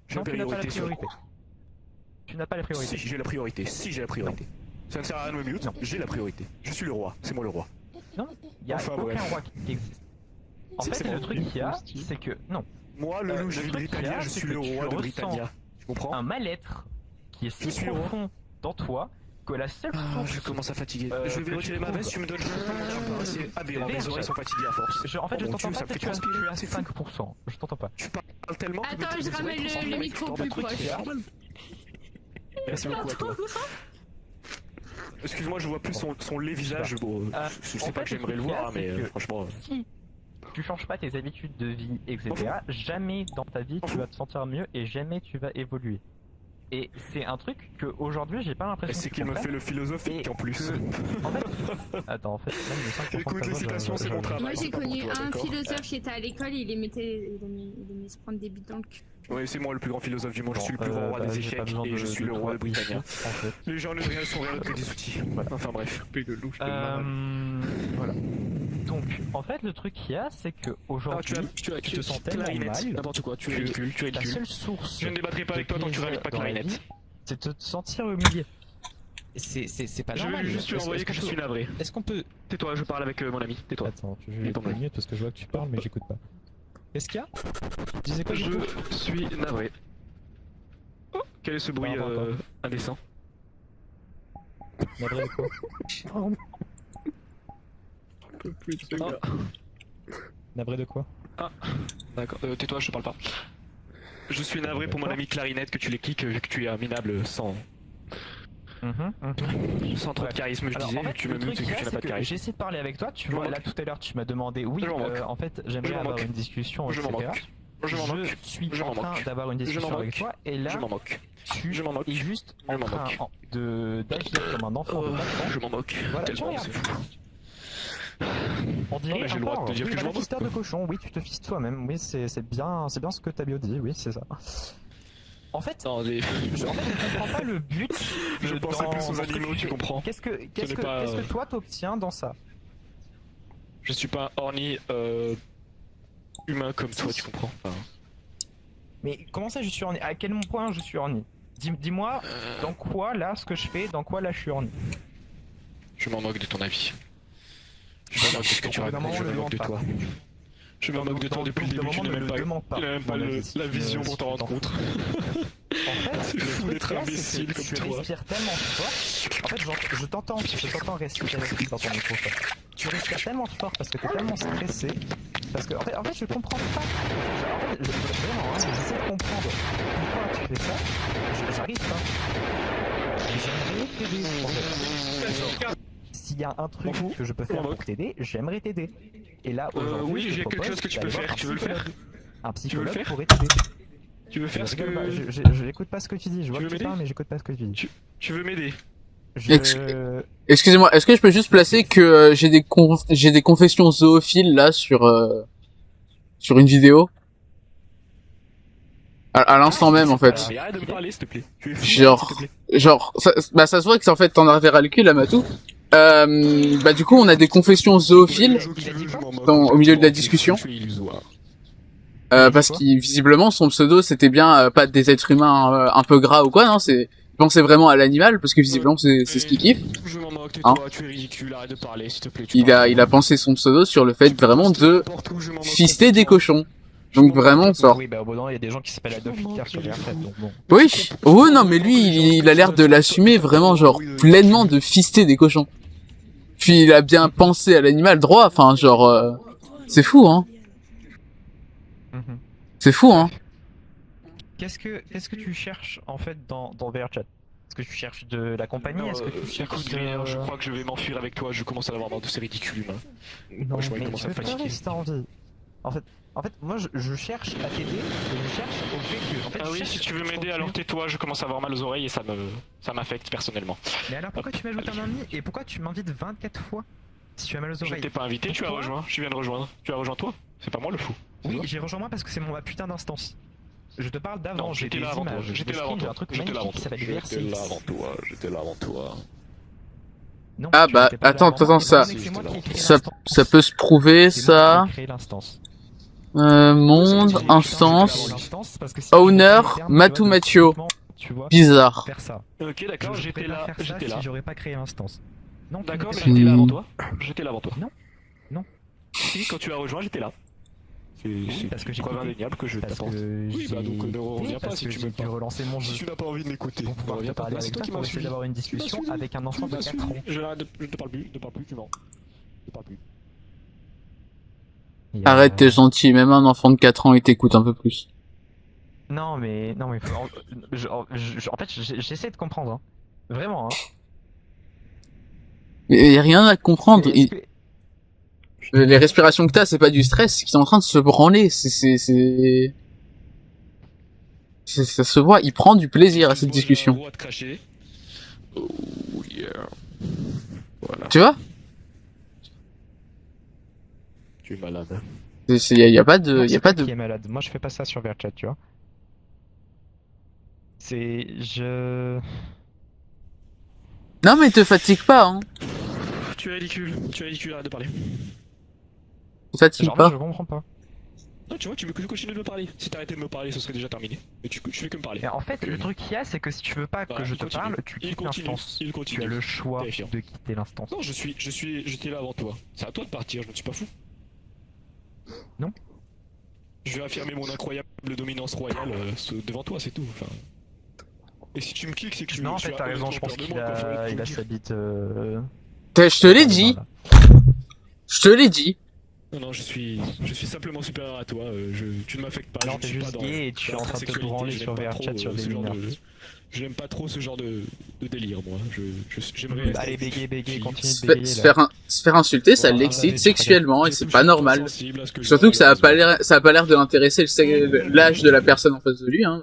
Speaker 5: J'ai
Speaker 1: non,
Speaker 5: la
Speaker 1: tu n'as pas la
Speaker 5: priorité sur
Speaker 1: priorité.
Speaker 5: toi.
Speaker 1: Tu n'as pas la priorité.
Speaker 5: Si, j'ai la priorité, j'ai la priorité. Ça ne sert à rien de me mute,
Speaker 1: Non.
Speaker 5: j'ai la priorité. Je suis le roi, c'est moi le roi.
Speaker 1: Non, il n'y a
Speaker 5: Enfin,
Speaker 1: aucun
Speaker 5: bref.
Speaker 1: roi qui existe. En
Speaker 5: Si,
Speaker 1: fait,
Speaker 5: c'est
Speaker 1: le
Speaker 5: moi.
Speaker 1: truc qu'il y a, c'est que non,
Speaker 5: Moi, le loup, je
Speaker 1: le
Speaker 5: vis
Speaker 1: truc qu'il y
Speaker 5: Britannia,
Speaker 1: a,
Speaker 5: je
Speaker 1: c'est
Speaker 5: suis
Speaker 1: que
Speaker 5: le
Speaker 1: tu
Speaker 5: roi de
Speaker 1: ressens
Speaker 5: Britannia. Tu comprends?
Speaker 1: un mal-être qui est
Speaker 5: Je
Speaker 1: si
Speaker 5: suis le roi.
Speaker 1: profond dans toi que la seule source.
Speaker 5: Je commence à fatiguer. Je
Speaker 1: que
Speaker 5: vais retirer
Speaker 1: tu
Speaker 5: ma
Speaker 1: trouves.
Speaker 5: veste, tu me donnes juste 5 minutes. C'est aberrant,
Speaker 1: C'est
Speaker 5: mes
Speaker 1: vert,
Speaker 5: oreilles sont fatiguées à force.
Speaker 1: En fait, je
Speaker 5: Oh mon
Speaker 1: t'entends
Speaker 5: Dieu,
Speaker 1: pas,
Speaker 5: ça me fait
Speaker 1: tu es
Speaker 5: transpirer,
Speaker 1: à
Speaker 5: c'est fou.
Speaker 1: 5%. Je t'entends pas.
Speaker 5: Tu parles tellement que
Speaker 11: Attends,
Speaker 5: mes
Speaker 11: je
Speaker 5: oreilles
Speaker 11: ramène
Speaker 5: sont
Speaker 11: le
Speaker 5: fatiguées.
Speaker 11: micro
Speaker 5: Le
Speaker 11: plus
Speaker 5: truc
Speaker 11: proche.
Speaker 5: qui est- Merci beaucoup à toi. Excuse-moi, je vois plus son laid visage. Bon, je sais pas que j'aimerais le voir, mais franchement.
Speaker 1: Si tu changes pas tes habitudes de vie, etc., jamais dans ta vie tu vas te sentir mieux et jamais tu vas évoluer. Et c'est un truc que aujourd'hui j'ai pas l'impression que
Speaker 5: C'est
Speaker 1: tu
Speaker 5: qu'il me
Speaker 1: comprennes.
Speaker 5: fait le philosophique
Speaker 1: Et
Speaker 5: en plus.
Speaker 1: En fait, attends, en fait, même les 5%
Speaker 5: Écoute,
Speaker 1: de ta
Speaker 5: les
Speaker 1: voix,
Speaker 5: citations, c'est mon travail.
Speaker 11: Moi j'ai
Speaker 5: c'est pas pour
Speaker 11: connu
Speaker 5: toi,
Speaker 11: un
Speaker 5: d'accord.
Speaker 11: philosophe qui était à l'école, il aimait se prendre des bites dans le cul.
Speaker 5: Oui, c'est moi le plus grand philosophe du monde, je suis le plus grand roi
Speaker 1: bah,
Speaker 5: des
Speaker 1: j'ai pas
Speaker 5: échecs
Speaker 1: besoin
Speaker 5: et je suis le roi de Britannia.
Speaker 1: en fait.
Speaker 5: Les gens ne sont rien d'autre que des outils. Enfin bref.
Speaker 3: Le loup, je te
Speaker 1: Voilà. Donc, en fait, le truc qu'il y a, c'est que aujourd'hui, tu te sens tellement mal.
Speaker 5: N'importe quoi, tu
Speaker 1: que
Speaker 5: ridicules, tu
Speaker 1: ta
Speaker 5: ridicules.
Speaker 1: seule source
Speaker 5: Je ne débattrai pas
Speaker 1: de
Speaker 5: avec toi tant que tu
Speaker 1: plaisir
Speaker 5: ramènes pas
Speaker 1: dans la
Speaker 5: clarinette.
Speaker 1: vie, c'est de te sentir humilié. C'est pas
Speaker 5: Je
Speaker 1: normal.
Speaker 5: vais juste lui
Speaker 1: Est-ce-
Speaker 5: envoyer
Speaker 1: est-ce
Speaker 5: que je
Speaker 1: qu'on
Speaker 5: suis
Speaker 1: peut-
Speaker 5: navré.
Speaker 1: Est-ce qu'on peut...
Speaker 5: Tais-toi, je parle avec mon ami. Tais-toi.
Speaker 1: Attends, je
Speaker 5: Il
Speaker 1: vais
Speaker 5: est tombé.
Speaker 1: mieux parce que je vois que tu parles, mais j'écoute pas. Qu'est-ce qu'il y a? Tu disais quoi du coup?
Speaker 5: Je suis navré. Oh, quel est ce bruit
Speaker 1: Par rapport à quoi
Speaker 5: indécent?
Speaker 1: Navré de quoi? Navré de quoi?
Speaker 5: D'accord, tais-toi, je te parle pas. Je suis navré pour mon ami clarinette que tu les cliques vu que tu es un minable sans trop de charisme, je
Speaker 1: Alors,
Speaker 5: disais,
Speaker 1: en fait,
Speaker 5: vu que tu me
Speaker 1: le truc
Speaker 5: mutes et
Speaker 1: qu'il
Speaker 5: que
Speaker 1: y a,
Speaker 5: tu n'as
Speaker 1: c'est
Speaker 5: pas de
Speaker 1: que
Speaker 5: charisme.
Speaker 1: j'ai essayé de parler avec toi, tu
Speaker 5: Je
Speaker 1: vois,
Speaker 5: m'en
Speaker 1: là
Speaker 5: moque.
Speaker 1: tout à l'heure tu m'as demandé, oui,
Speaker 5: Je m'en moque.
Speaker 1: en fait
Speaker 5: Je
Speaker 1: j'aimerais
Speaker 5: m'en
Speaker 1: avoir
Speaker 5: moque.
Speaker 1: une discussion,
Speaker 5: Je m'en
Speaker 1: etc.
Speaker 5: moque. Je m'en moque.
Speaker 1: suis
Speaker 5: Je
Speaker 1: en
Speaker 5: m'en
Speaker 1: train
Speaker 5: moque.
Speaker 1: d'avoir une
Speaker 5: Je m'en
Speaker 1: discussion avec
Speaker 5: moque.
Speaker 1: toi, et là
Speaker 5: Je m'en moque.
Speaker 1: tu
Speaker 5: Je m'en moque.
Speaker 1: es juste
Speaker 5: Je
Speaker 1: en
Speaker 5: m'en
Speaker 1: train
Speaker 5: moque.
Speaker 1: d'agir comme un enfant de 4 ans.
Speaker 5: Je m'en moque.
Speaker 1: Voilà, tu
Speaker 5: Tellement,
Speaker 1: regardes.
Speaker 5: c'est fou.
Speaker 1: On dirait
Speaker 5: mais j'ai
Speaker 1: un
Speaker 5: le droit de
Speaker 1: porc.
Speaker 5: te dire
Speaker 1: Oui,
Speaker 5: que je
Speaker 1: voilà,
Speaker 5: m'en moque,
Speaker 1: fisteur de cochon, oui, tu te fistes toi-même, oui, c'est bien ce que t'as bien dit, oui, c'est ça. En fait,
Speaker 5: Non, mais...
Speaker 1: je comprends pas le but.
Speaker 5: Je pensais
Speaker 1: dans
Speaker 5: plus aux
Speaker 1: ce que
Speaker 5: animaux, tu
Speaker 1: fais.
Speaker 5: comprends.
Speaker 1: Qu'est-ce que
Speaker 5: n'est pas,
Speaker 1: toi t'obtiens dans ça?
Speaker 5: Je suis pas un horny humain comme toi, tu comprends. Enfin,
Speaker 1: Mais comment ça je suis orni? À quel point je suis orni? Dis-moi dans quoi là ce que je fais, dans quoi là je suis orni?
Speaker 5: je m'en moque de ton avis. Je m'en moque de ce que tu
Speaker 1: Donc, au bout d'un
Speaker 5: racontes, je
Speaker 1: moment,
Speaker 5: me
Speaker 1: le
Speaker 5: moque de
Speaker 1: demande
Speaker 5: toi. Je me moque de toi depuis le début, tu n'as même pas la vision pour t'en rendre compte.
Speaker 1: En fait,
Speaker 5: C'est
Speaker 1: le
Speaker 5: fou
Speaker 1: truc
Speaker 5: d'être
Speaker 1: là,
Speaker 5: imbécile
Speaker 1: c'est que
Speaker 5: comme
Speaker 1: tu
Speaker 5: toi.
Speaker 1: respires tellement fort. En fait, je t'entends respirer dans ton microphone. Tu respires tellement fort parce que t'es tellement stressé. Parce que en fait, je comprends pas. En fait, vraiment, hein, j'essaie de comprendre pourquoi tu fais ça. J'arrive pas. J'aimerais t'aider. En fait. Genre, s'il y a un truc que je peux faire pour t'aider, j'aimerais t'aider. Et là, aujourd'hui,
Speaker 5: Oui,
Speaker 1: je te
Speaker 5: j'ai quelque
Speaker 1: propose
Speaker 5: chose que tu peux
Speaker 1: d'aller voir
Speaker 5: faire.
Speaker 1: un
Speaker 5: Tu veux le faire?
Speaker 1: psychologue. Un
Speaker 5: Tu veux le
Speaker 1: psychologue
Speaker 5: faire?
Speaker 1: pourrait t'aider.
Speaker 5: Tu veux faire ce que...
Speaker 1: Je n'écoute pas ce que tu dis, je vois
Speaker 5: Tu
Speaker 1: que
Speaker 5: veux
Speaker 1: tu parles
Speaker 5: m'aider?
Speaker 1: mais j'écoute pas ce que tu dis.
Speaker 5: Tu veux m'aider?
Speaker 6: Excusez-moi, est-ce que je peux juste placer que j'ai des confessions zoophiles là sur une vidéo à l'instant même en fait.
Speaker 5: Mais arrête de me parler s'il te plaît. Tu es fou,
Speaker 6: Genre,
Speaker 5: s'il te plaît.
Speaker 6: ça se voit que en fait t'en as vers le cul là Matou. Du coup on a des confessions zoophiles au milieu de la discussion. Parce qu'il visiblement son pseudo c'était bien pas des êtres humains un peu gras ou quoi, non, c'est il pensait vraiment à l'animal parce que visiblement c'est ce qu'il kiffe.
Speaker 5: Je m'en moque,
Speaker 6: Hein.
Speaker 5: tais-toi, tu es ridicule, arrête de parler s'il te plaît.
Speaker 6: Il a pensé son pseudo sur le fait vraiment de fister des cochons. Donc vraiment genre.
Speaker 1: Oui, bah au bout d'un moment, il y a des gens qui s'appellent Adolf Hitler sur les retraites, donc bon.
Speaker 6: Oui, oh non mais lui il a l'air de l'assumer vraiment genre pleinement de fister des cochons. Puis il a bien pensé à l'animal droit, enfin genre C'est fou, hein.
Speaker 1: Mhm.
Speaker 6: C'est fou, hein.
Speaker 1: Qu'est-ce que tu cherches en fait dans VRChat? Est-ce que tu cherches de la compagnie? Est-ce que tu cherches
Speaker 5: Écoute, Green, je crois que je vais m'enfuir avec toi, je commence à avoir marre de ces ridicules humains.
Speaker 1: Non,
Speaker 5: je
Speaker 1: mais
Speaker 5: commence
Speaker 1: tu
Speaker 5: à
Speaker 1: peux
Speaker 5: fatiguer.
Speaker 1: pleurer si t'as envie. En fait, moi je cherche à t'aider et je cherche au fait que. En fait,
Speaker 5: Ah
Speaker 1: je
Speaker 5: oui,
Speaker 1: cherche
Speaker 5: si tu veux
Speaker 1: ton
Speaker 5: m'aider, alors
Speaker 1: contenu.
Speaker 5: tais-toi, je commence à avoir mal aux oreilles et ça m'affecte personnellement.
Speaker 1: Mais alors pourquoi tu m'ajoutes un ami et pourquoi tu m'invites 24 fois si tu as mal aux
Speaker 5: Je
Speaker 1: oreilles?
Speaker 5: t'ai pas invité, tu as
Speaker 1: Pourquoi
Speaker 5: rejoint, je viens de rejoindre. Tu as rejoint toi? C'est pas moi le fou.
Speaker 1: Oui, j'ai rejoint moi parce que c'est ma putain d'instance. Je te parle d'avant,
Speaker 5: Non,
Speaker 1: j'ai
Speaker 5: j'étais
Speaker 1: des
Speaker 5: là avant toi,
Speaker 1: images,
Speaker 5: j'étais
Speaker 1: des
Speaker 5: là avant
Speaker 1: screens, j'ai
Speaker 5: toi,
Speaker 1: un truc
Speaker 5: j'étais là avant
Speaker 1: magnifique qui
Speaker 5: toi.
Speaker 1: s'appelle
Speaker 5: J'étais là avant
Speaker 1: VRCX.
Speaker 5: toi, j'étais là avant toi.
Speaker 1: Non,
Speaker 6: Ah
Speaker 1: tu
Speaker 6: bah,
Speaker 1: n'étais pas là
Speaker 6: attends,
Speaker 1: avant moi,
Speaker 6: attends, ça,
Speaker 1: étant donné que c'est moi qui ai créé
Speaker 6: ça
Speaker 1: l'instance.
Speaker 6: peut se prouver,
Speaker 1: C'est moi qui
Speaker 6: ça.
Speaker 1: ai créé l'instance.
Speaker 6: Monde,
Speaker 5: Putain,
Speaker 6: instance,
Speaker 1: L'instance, parce que si
Speaker 6: owner,
Speaker 1: je mettais les termes,
Speaker 6: Matu
Speaker 1: tu vois, de
Speaker 6: Mathieu.
Speaker 1: recrutement, tu vois,
Speaker 6: Bizarre.
Speaker 1: faire ça.
Speaker 5: Ok, d'accord,
Speaker 1: Je
Speaker 5: j'étais
Speaker 1: pourrais pas
Speaker 5: là,
Speaker 1: faire ça
Speaker 5: j'étais là.
Speaker 1: si j'aurais pas créé l'instance. Non, tu
Speaker 5: D'accord,
Speaker 1: n'étais
Speaker 5: mais
Speaker 1: pas
Speaker 5: j'étais là avant
Speaker 6: Hmm.
Speaker 5: toi. J'étais là avant toi.
Speaker 1: Non. Non.
Speaker 5: Si, quand tu as rejoint, j'étais là. C'est
Speaker 1: parce que j'ai
Speaker 5: preuve
Speaker 1: quitté.
Speaker 5: indéniable que je
Speaker 1: Parce
Speaker 5: t'attends.
Speaker 1: que
Speaker 5: Oui, bah donc ne reviens pas
Speaker 1: parce
Speaker 5: si
Speaker 1: que
Speaker 5: tu
Speaker 1: j'ai
Speaker 5: veux
Speaker 1: dû
Speaker 5: pas.
Speaker 1: relancer mon jeu
Speaker 5: Si tu n'as pas envie de m'écouter,
Speaker 1: pour pouvoir te
Speaker 5: reviens pas.
Speaker 1: parler
Speaker 5: C'est
Speaker 1: avec
Speaker 5: toi
Speaker 1: toi
Speaker 5: qui
Speaker 1: pour
Speaker 5: m'as
Speaker 1: essayer
Speaker 5: suivi.
Speaker 1: d'avoir une discussion avec un enfant de 4 ans.
Speaker 5: Je ne te parle plus, tu mens. Je parle plus.
Speaker 1: Il y a-
Speaker 6: Arrête, t'es gentil, même un enfant de 4 ans il t'écoute un peu plus.
Speaker 1: Non mais en fait j'essaie de comprendre. Hein. Vraiment. Hein.
Speaker 6: Mais y a rien à comprendre.
Speaker 1: Est-ce que-
Speaker 6: Les respirations que t'as, c'est pas du stress, c'est qu'ils sont en train de se branler. Ça se voit, il prend du plaisir à cette discussion.
Speaker 5: J'ai un droit de cracher. Oh yeah. Voilà.
Speaker 6: Tu vois?
Speaker 5: Tu es malade.
Speaker 6: Y a pas de,
Speaker 1: Non,
Speaker 6: y a
Speaker 1: c'est
Speaker 6: pas
Speaker 1: toi
Speaker 6: de.
Speaker 1: qui est malade. Moi je fais pas ça sur VRChat, tu vois.
Speaker 6: Non mais te fatigue pas, hein.
Speaker 5: Tu es ridicule, arrête de parler.
Speaker 6: Te fatigue
Speaker 1: Genre moi
Speaker 6: pas.
Speaker 1: je comprends pas.
Speaker 5: Non, tu vois, tu veux que je continue de me parler. Si t'arrêtais de me parler, ce serait déjà terminé. Mais tu fais que me parler.
Speaker 1: Et en fait le truc qu'il y a c'est que si tu veux pas
Speaker 5: Voilà,
Speaker 1: que je
Speaker 5: il
Speaker 1: te
Speaker 5: continue.
Speaker 1: parle, tu
Speaker 5: Il
Speaker 1: quittes
Speaker 5: continue.
Speaker 1: l'instance.
Speaker 5: Il continue.
Speaker 1: Tu as le choix
Speaker 5: Terrifiant.
Speaker 1: de quitter l'instance.
Speaker 5: Non, j'étais là avant toi. C'est à toi de partir, je ne suis pas fou.
Speaker 1: Non.
Speaker 5: Je vais affirmer mon incroyable dominance royale devant toi, c'est tout. Enfin. Et si tu me kicks, c'est que tu
Speaker 1: Non en
Speaker 5: tu
Speaker 1: fait
Speaker 5: as
Speaker 1: t'as raison, je
Speaker 5: honnêtement
Speaker 1: pense
Speaker 5: peur de
Speaker 1: qu'il
Speaker 5: moi, quoi, faut
Speaker 1: a
Speaker 5: le dire.
Speaker 1: sa bite.
Speaker 6: Je te l'ai dit. Je te l'ai dit.
Speaker 5: Non, je suis simplement supérieur à toi. Tu ne m'affectes pas.
Speaker 1: Non,
Speaker 5: je ne
Speaker 1: t'es
Speaker 5: suis
Speaker 1: juste
Speaker 5: pas dans
Speaker 1: gay et tu es
Speaker 5: dans
Speaker 1: en
Speaker 5: la
Speaker 1: train de te
Speaker 5: sexualité,
Speaker 1: branler
Speaker 5: je
Speaker 1: sur
Speaker 5: n'aime pas
Speaker 1: VRChat
Speaker 5: trop,
Speaker 1: sur des
Speaker 5: ce genre
Speaker 1: mineurs.
Speaker 5: je n'aime pas trop ce genre de délire, moi. J'aimerais rester
Speaker 1: Allez bégayer,
Speaker 5: fille.
Speaker 1: continue de
Speaker 6: Se
Speaker 1: bégayer là.
Speaker 6: se faire insulter, ça
Speaker 5: Voilà,
Speaker 6: l'excite
Speaker 1: vas-y,
Speaker 6: sexuellement et
Speaker 5: J'ai
Speaker 6: c'est
Speaker 5: touché
Speaker 6: pas
Speaker 5: un point
Speaker 6: normal.
Speaker 5: sensible à ce que je
Speaker 6: Surtout
Speaker 5: vois,
Speaker 6: que ça a pas
Speaker 5: malheureusement.
Speaker 6: l'air d'intéresser l'âge de la personne en face de lui, hein.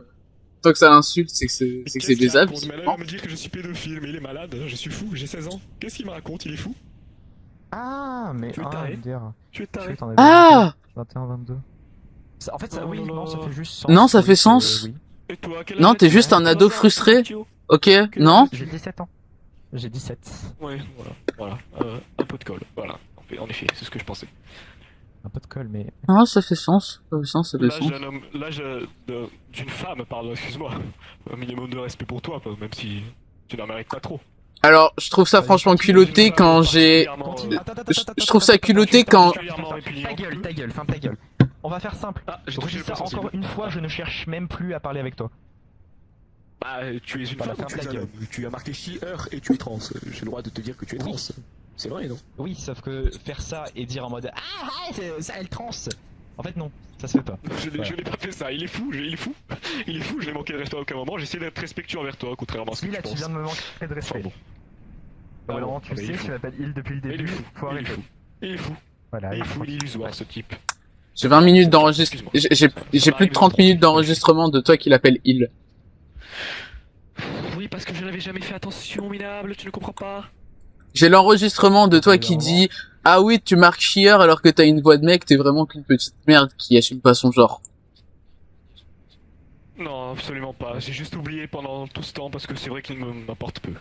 Speaker 6: Tant que ça l'insulte, c'est que c'est
Speaker 5: Qu'est-ce qu'il
Speaker 6: baisable.
Speaker 5: raconte? Mais là, il va me dire que je suis pédophile, mais il est malade. Je suis fou, j'ai 16 ans. Qu'est-ce qu'il me raconte? Il est fou.
Speaker 1: Ah mais
Speaker 5: Tu es
Speaker 1: ah
Speaker 5: taré.
Speaker 1: MDR.
Speaker 5: Tu es taré.
Speaker 1: T'en avais
Speaker 6: Ah!
Speaker 1: 21, 22. En fait, ça,
Speaker 5: Oh
Speaker 1: oui,
Speaker 5: là
Speaker 1: non,
Speaker 5: là.
Speaker 1: ça fait juste sens.
Speaker 6: Non, ça
Speaker 1: oui,
Speaker 6: fait sens.
Speaker 1: oui.
Speaker 5: Et toi, quel
Speaker 6: Non,
Speaker 5: âge
Speaker 6: t'es
Speaker 5: as-tu?
Speaker 6: juste un
Speaker 5: Quel
Speaker 6: ado
Speaker 5: âge as-tu,
Speaker 6: frustré.
Speaker 5: Mathieu?
Speaker 6: Ok,
Speaker 5: Quel
Speaker 6: non?
Speaker 5: âge
Speaker 1: J'ai
Speaker 5: as-tu?
Speaker 1: 17 ans. J'ai 17.
Speaker 5: Ouais, voilà. Un peu de colle, voilà. En effet, c'est ce que je pensais.
Speaker 1: Un peu de colle, mais.
Speaker 6: Non, ça fait sens. Ça fait sens, ça fait
Speaker 5: L'âge
Speaker 6: sens.
Speaker 5: d'un homme, l'âge d'une femme, pardon, excuse-moi. Un minimum de respect pour toi, même si tu n'en mérites pas trop.
Speaker 6: Alors, je trouve ça franchement culotté quand j'ai...
Speaker 1: Continue.
Speaker 6: Je trouve ça culotté quand...
Speaker 1: Ta gueule, ferme ta gueule. On va faire simple.
Speaker 5: Ah, j'ai touché le
Speaker 1: Redis ça
Speaker 5: point sensible.
Speaker 1: encore une fois, je ne cherche même plus à parler avec toi.
Speaker 5: Bah, tu es une
Speaker 1: Voilà,
Speaker 5: femme ou
Speaker 1: ferme
Speaker 5: tu
Speaker 1: ta
Speaker 5: es un
Speaker 1: gueule.
Speaker 5: homme? Tu as marqué she-her et tu es trans. J'ai le droit de te dire que tu es trans. C'est vrai, non?
Speaker 1: Oui, sauf que faire ça et dire en mode ah, ça elle trans. En fait, non, ça se fait pas.
Speaker 5: Je n'ai pas fait ça, il est fou, je l'ai manqué de respect à aucun moment, j'essaie d'être respectueux envers toi, contrairement à ce que
Speaker 1: Si
Speaker 5: tu
Speaker 1: là, tu
Speaker 5: penses.
Speaker 1: viens de me manquer de respect.
Speaker 5: Bon.
Speaker 1: Bon, alors,
Speaker 5: bon,
Speaker 1: tu
Speaker 5: mais il
Speaker 1: sais,
Speaker 5: est fou.
Speaker 1: tu m'appelles Il depuis le
Speaker 5: Il est
Speaker 1: début,
Speaker 5: fou,
Speaker 1: faut
Speaker 5: il est
Speaker 1: arrêter.
Speaker 5: fou, il est fou,
Speaker 1: Voilà,
Speaker 5: il est fou, il est illusoire ce type.
Speaker 6: J'ai 20 minutes d'enregistrement. J'ai plus de 30 minutes d'enregistrement de toi qui l'appelle il.
Speaker 5: Oui, parce que je n'avais jamais fait attention, minable, tu ne comprends pas?
Speaker 6: J'ai l'enregistrement de toi qui dit ah oui, tu marques chieur alors que t'as une voix de mec, t'es vraiment qu'une petite merde qui assume pas son genre.
Speaker 5: Non, absolument pas, j'ai juste oublié pendant tout ce temps parce que c'est vrai qu'il m'apporte peu.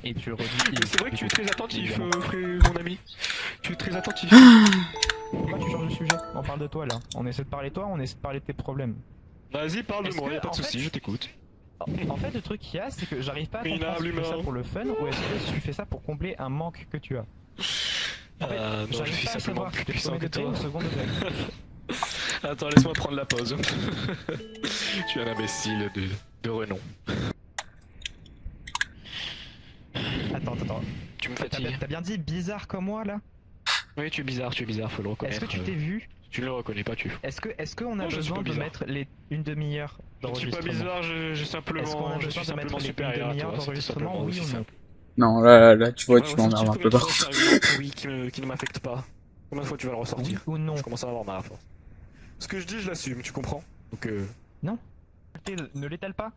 Speaker 1: Et tu redis
Speaker 5: Mais
Speaker 1: Il.
Speaker 5: c'est vrai que tu es très attentif, mon ami. Tu es très attentif.
Speaker 1: Pourquoi tu changes de sujet? On parle de toi là. On essaie de parler de toi, on essaie de parler de tes problèmes.
Speaker 5: Vas-y, parle de
Speaker 1: Est-ce
Speaker 5: moi,
Speaker 1: que,
Speaker 5: y'a pas de
Speaker 1: en
Speaker 5: soucis,
Speaker 1: fait-
Speaker 5: je t'écoute.
Speaker 1: En fait, le truc qu'il y a, c'est que j'arrive pas à comprendre si tu fais ça pour le fun ou est-ce que tu fais ça pour combler un manque que tu as. En fait,
Speaker 5: Non, je
Speaker 1: j'arrive
Speaker 5: suis
Speaker 1: pas à
Speaker 5: simplement
Speaker 1: savoir
Speaker 5: plus
Speaker 1: si t'es
Speaker 5: puissant
Speaker 1: premier
Speaker 5: que
Speaker 1: degré
Speaker 5: toi.
Speaker 1: ou second degré.
Speaker 5: Attends, laisse-moi prendre la pause. Tu es un imbécile de renom.
Speaker 1: Attends.
Speaker 5: Tu me fatigues.
Speaker 1: T'as bien dit bizarre comme moi là?
Speaker 5: Oui, tu es bizarre, faut le reconnaître.
Speaker 1: Est-ce que tu t'es vu?
Speaker 5: Tu ne le reconnais pas, tu.
Speaker 1: Est-ce qu'on a
Speaker 5: Non, je suis
Speaker 1: besoin
Speaker 5: pas
Speaker 1: de
Speaker 5: bizarre.
Speaker 1: mettre une demi-heure
Speaker 5: Je ne suis pas
Speaker 1: d'enregistrement?
Speaker 5: bizarre, je
Speaker 1: Est-ce qu'on a
Speaker 5: simplement, je
Speaker 1: besoin
Speaker 5: suis
Speaker 1: de mettre
Speaker 5: simplement
Speaker 1: une
Speaker 5: supérieur à
Speaker 1: demi-heure
Speaker 5: toi. C'était
Speaker 1: d'enregistrement,
Speaker 5: simplement
Speaker 1: oui
Speaker 5: aussi
Speaker 1: ou non?
Speaker 5: simple.
Speaker 6: Non, là, tu vois,
Speaker 5: Tu
Speaker 6: tu
Speaker 5: vas
Speaker 6: m'emmerdes un
Speaker 5: ressortir
Speaker 6: peu
Speaker 5: combien de
Speaker 6: trop.
Speaker 5: fois cet argument pourri qui ne m'affecte pas? Combien de fois tu vas le ressortir?
Speaker 1: Oui ou non?
Speaker 5: Je commence à avoir marre à force. Ce que je dis, je l'assume, tu comprends? Donc
Speaker 1: Non. Ne l'étale pas.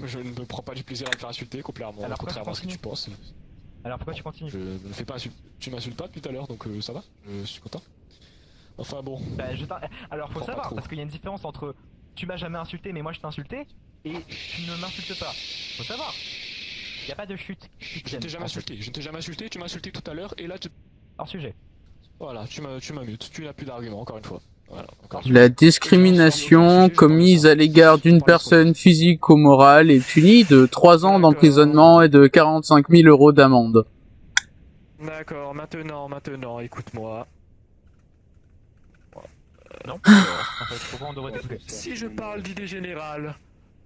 Speaker 5: je ne me prends pas du plaisir à te faire insulter, contrairement
Speaker 1: Alors,
Speaker 5: à ce que tu penses.
Speaker 1: Alors pourquoi tu continues?
Speaker 5: Je ne me fais pas insulter. Tu m'insultes pas depuis tout à l'heure, donc ça va, je suis content. Enfin bon.
Speaker 1: Bah, alors faut
Speaker 5: Prends pas
Speaker 1: savoir,
Speaker 5: trop.
Speaker 1: parce qu'il y a une différence entre tu m'as jamais insulté mais moi je t'ai insulté et tu ne m'insultes pas. Faut savoir. Il n'y a pas de chute.
Speaker 5: Je ne t'ai jamais insulté, tu m'as insulté tout à l'heure et là tu...
Speaker 1: Hors sujet.
Speaker 5: Voilà, tu m'ammutes, tu n'as plus d'argument encore une fois. Voilà, encore.
Speaker 6: La discrimination commise à l'égard d'une personne physique ou morale est punie de 3 ans d'emprisonnement et de 45 000 € d'amende.
Speaker 5: D'accord, maintenant, écoute-moi.
Speaker 1: Non. En fait, pourquoi on devrait t'écouter?
Speaker 5: Si je parle d'idée générale,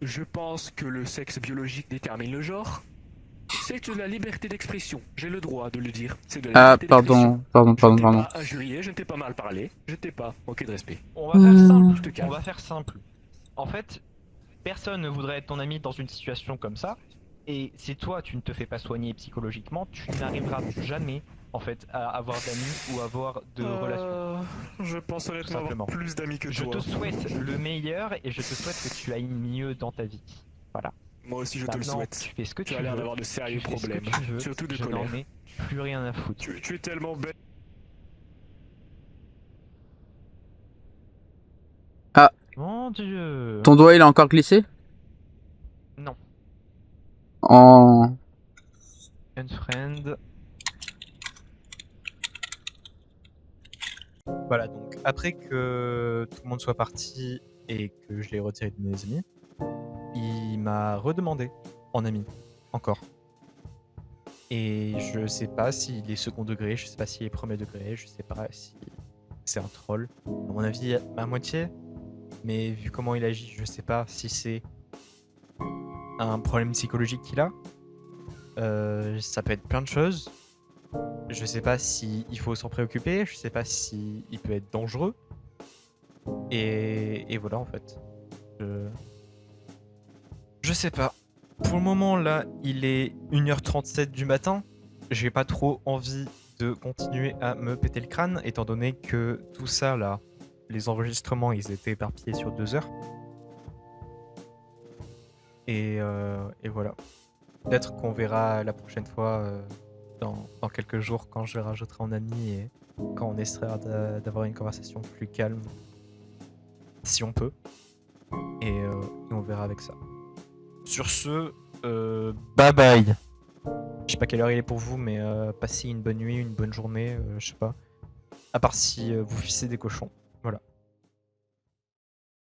Speaker 5: je pense que le sexe biologique détermine le genre. C'est de la liberté d'expression, j'ai le droit de le dire. C'est de la
Speaker 6: Ah,
Speaker 5: liberté d'expression.
Speaker 6: pardon.
Speaker 5: Je t'ai pas injurié, je ne t'ai pas mal parlé, je t'ai pas manqué de respect.
Speaker 1: On va faire simple.
Speaker 5: Je te calme.
Speaker 1: On va faire simple. En fait, personne ne voudrait être ton ami dans une situation comme ça. Et si toi tu ne te fais pas soigner psychologiquement, tu n'arriveras jamais en fait à avoir d'amis ou avoir de relations.
Speaker 5: Je pense honnêtement
Speaker 1: simplement.
Speaker 5: avoir plus d'amis que
Speaker 1: Je
Speaker 5: toi.
Speaker 1: te souhaite le meilleur et je te souhaite que tu ailles mieux dans ta vie. Voilà.
Speaker 5: Moi aussi je te le
Speaker 1: Maintenant,
Speaker 5: souhaite.
Speaker 1: Tu fais ce que tu
Speaker 5: as l'air
Speaker 1: veux.
Speaker 5: d'avoir de sérieux
Speaker 1: tu fais ce que
Speaker 5: problèmes,
Speaker 1: tu veux,
Speaker 5: surtout de
Speaker 1: je
Speaker 5: colère.
Speaker 1: n'en ai plus rien à foutre.
Speaker 5: Tu es tellement belle.
Speaker 6: Ah,
Speaker 1: Mon dieu.
Speaker 6: ton doigt il a encore glissé?
Speaker 1: Non.
Speaker 6: En...
Speaker 1: Unfriend. Voilà, donc après que tout le monde soit parti et que je l'ai retiré de mes amis, il m'a redemandé en ami, encore. Et je sais pas s'il est second degré, je sais pas s'il est premier degré, je sais pas si c'est un troll. À mon avis, à moitié. Mais vu comment il agit, je sais pas si c'est un problème psychologique qu'il a. Ça peut être plein de choses. Je sais pas si il faut s'en préoccuper, je sais pas si il peut être dangereux. Et voilà en fait. Je sais pas. Pour le moment là, il est 1h37 du matin. J'ai pas trop envie de continuer à me péter le crâne, étant donné que tout ça là, les enregistrements, ils étaient éparpillés sur 2 heures. Et voilà. Peut-être qu'on verra la prochaine fois dans quelques jours quand je rajouterai en ami et quand on essaiera d'avoir une conversation plus calme, si on peut. Et on verra avec ça. Sur ce, bye bye. Je sais pas quelle heure il est pour vous, mais passez une bonne nuit, une bonne journée, je sais pas. À part si vous fissez des cochons. Voilà.